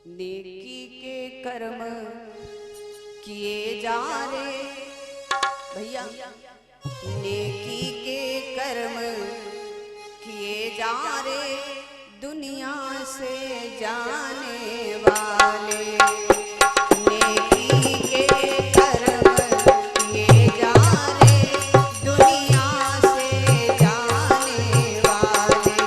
नेकी के कर्म किए जा रे भैया, नेकी के कर्म किए जा रे दुनिया से जाने वाले। नेकी के कर्म किए जा रे दुनिया से जाने वाले।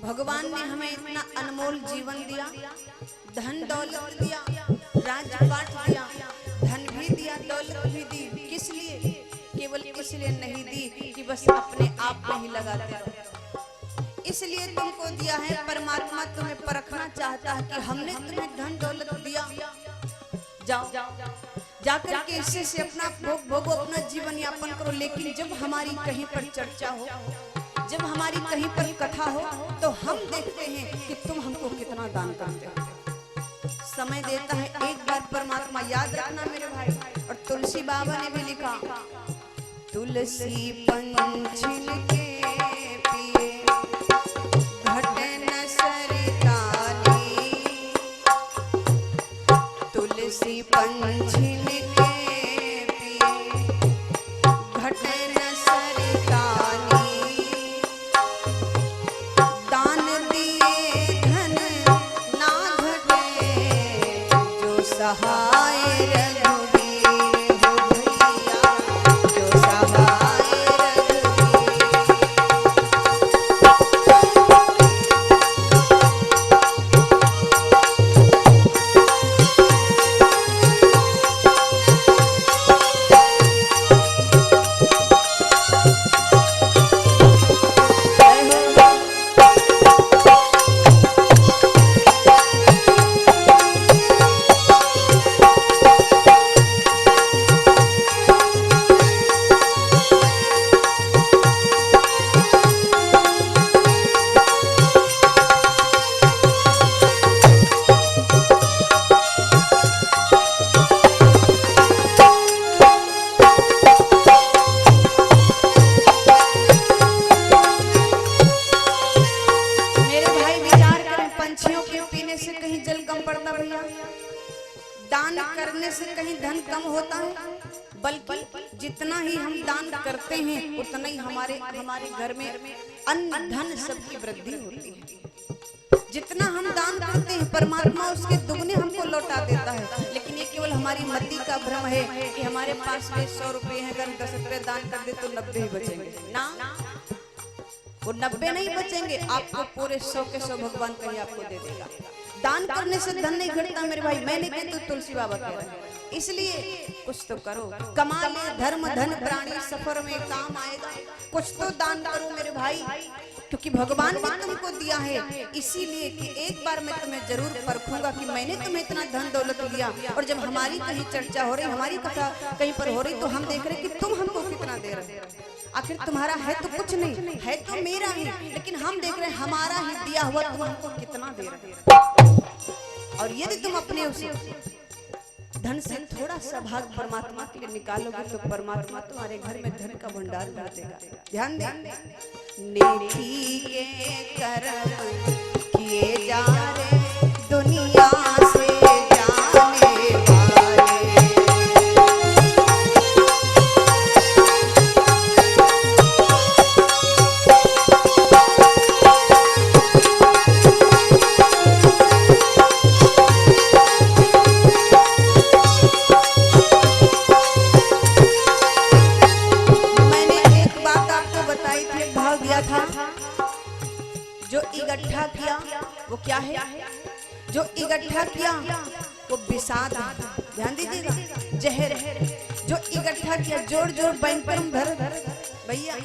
भगवान ने हमें इतना अनमोल जीवन दिया, धन दौलत दिया, राजपाट दिया, धन भी दिया, दौलत भी दी। किस लिए? केवल इसलिए नहीं दी कि बस अपने आप में ही लगाते रहो। इसलिए तुमको दिया है, परमात्मा तुम्हें परखना चाहता है कि हमने तुम्हें धन दौलत दिया, जाओ जाकर के इससे से अपना भोगो, अपना जीवन यापन करो। लेकिन जब हमारी कहीं पर चर्चा हो, जब हमारी कहीं पर कथा हो, तो हम देखते हैं कि तुम हमको कितना दान करते हो। समय देता है एक बार परमात्मा, याद रखना मेरे भाई। और तुलसी बाबा ने भी लिखा, तुलसी पंछिन के पिए घटे न सरितानी, तुलसी पंछिन के पिए घटे न सरितानी, दान दिए धन ना घटे जो सहाय रघुवीर हो भैया, जो सहाय रघुवीर। दान करने से कहीं धन कम होता है, बल्कि जितना ही हम दान करते हैं उतना ही हमारे घर में अन्न धन सबकी वृद्धि होती है। जितना हम दान करते हैं परमात्मा उसके दुगने हमको लौटा देता है। लेकिन ये केवल हमारी मति का भ्रम है कि हमारे पास में 100 रुपए है, अगर 10 रुपए दान कर दे तो 90 ही बचेंगे ना, वो 90 नहीं बचेंगे, आपको पूरे 100 के 100 भगवान कहीं आपको दे देगा। दान करने से धन नहीं घटता मेरे भाई, मैंने कहा तो तुलसी बाबा कह रहे हैं। इसलिए कुछ तो करो, कमा ले धर्म धन प्राणी सफर में काम आएगा। कुछ तो दान करो मेरे भाई, क्योंकि भगवान ने तुमको दिया है इसीलिए कि एक बार मैं तुम्हें जरूर परखूंगा कि मैंने तुम्हें इतना धन दौलत दिया, और जब हमारी कहीं चर्चा हो रही, हमारी कथा कहीं पर हो रही, तो हम देख रहे कि तुम हमको कितना दे रहे हो। आखिर तुम्हारा है तो कुछ नहीं, है तो मेरा ही, लेकिन हम देख रहे हैं हमारा ही दिया हुआ तुम हमको कितना दे रहे हो। और यदि तुम अपने उस धन से थोड़ा सा भाग परमात्मा के लिए निकालोगे तो परमात्मा तुम्हारे घर में धन का भंडार भर देगा। ध्यान दे, नेकी के कर्म किए जा रहे दुनिया से किया वो विषाद है, ध्यान दीजिएगा, जहर जो इकट्ठा किया, जोड़ जोड़ बैंकरम धर भैया,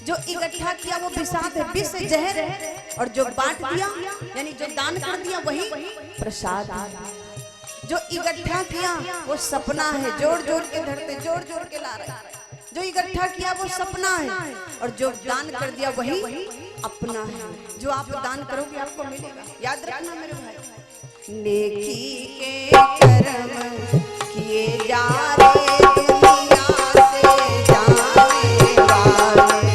जो इकट्ठा किया वो विषाद है, विष जहर है, और जो बांट दिया यानी जो दान कर दिया वही प्रसाद है। जो इकट्ठा किया वो सपना है, जोड़ जोड़ के धरते, जोड़ जोड़ के ला रहे, जो इकट्ठा किया वो सपना है, और जो दान कर दिया वही अपना है। जो आप दान करोगे आपको मिलेगा, याद रखना मेरे भाई। नेकी के कर्म किए जा रहे दुनिया से जाने वाले,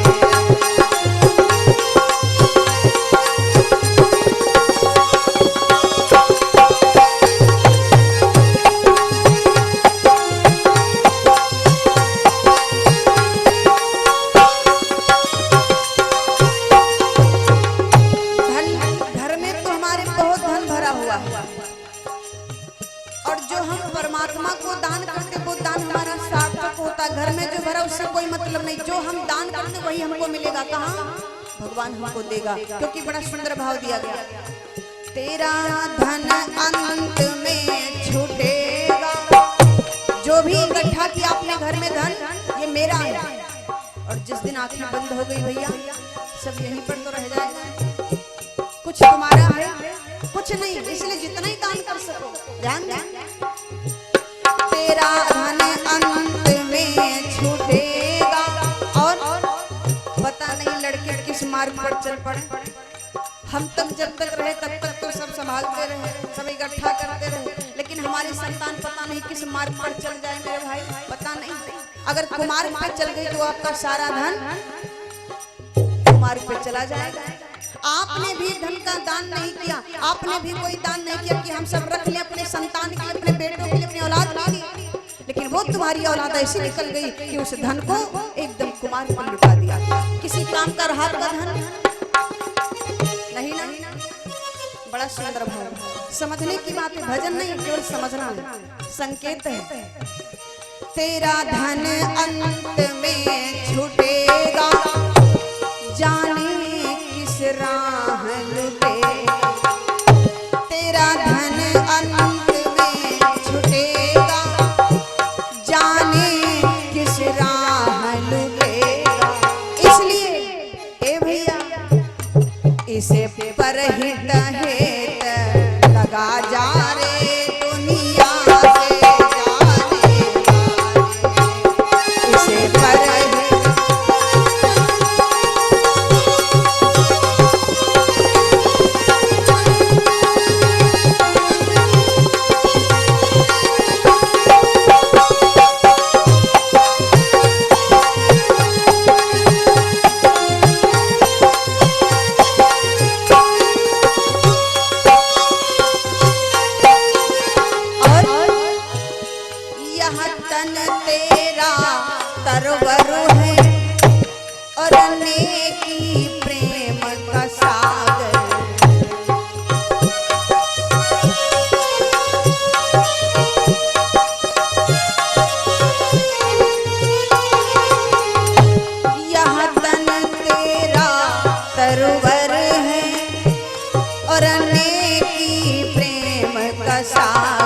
परमात्मा को दान करते वो दान हमारा सार्थक होता। घर में जो भरा उससे कोई मतलब नहीं, जो हम दान करते वही हमको मिलेगा। कहाँ? भगवान हमको देगा, क्योंकि बड़ा सुंदर भाव दिया गया, तेरा धन अंत में छूटेगा। जो भी इकट्ठा किया अपने घर में धन, ये मेरा है, और जिस दिन आंखें बंद हो गई भैया सब यहीं पर तो रह जाएगा। कुछ तुम्हारा है कुछ नहीं, इसलिए जितना ही दान कर सको ध्यान दें। तेरा धन अंत में छूटेगा, और पता नहीं लड़के किस मार्ग पर चल पड़े। हम तक जब तक रहे तब तक तो सब संभालते रहे, सब इकट्ठा करते रहे, लेकिन हमारी संतान पता नहीं किस मार्ग पर चल जाए मेरे भाई, पता नहीं। अगर कुमार्ग पर चल गई तो आपका सारा धन कुमार्ग पे चला जाएगा। आपने भी धन का दान नहीं किया, आपने भी कोई दान नहीं किया कि हम सब रख लें अपने संतान के लिए, अपने बेटों के लिए, अपनी औलाद के लिए, लेकिन वो तुम्हारी औलाद ऐसी निकल गई कि उस धन को एकदम कुमार्ग पर लुटा दिया। किसी काम का रहा का धन नहीं ना, बड़ा सुंदर भाव, समझने की बात है, भजन नहीं केवल समझना है, संकेत है। तेरा धन अंत में छूटेगा, जाने किस राह लुटेगा। तेरा धन अंत में छूटेगा, जाने किस राह लुटेगा। इसलिए ए भैया इसे परहित हित लगा जा रे दुनिया से जाने वाले। इसे परहित तेरा तरवर है और नेकी प्रेम का सागर। यह तन तेरा तरवर है और नेकी प्रेम का सागर।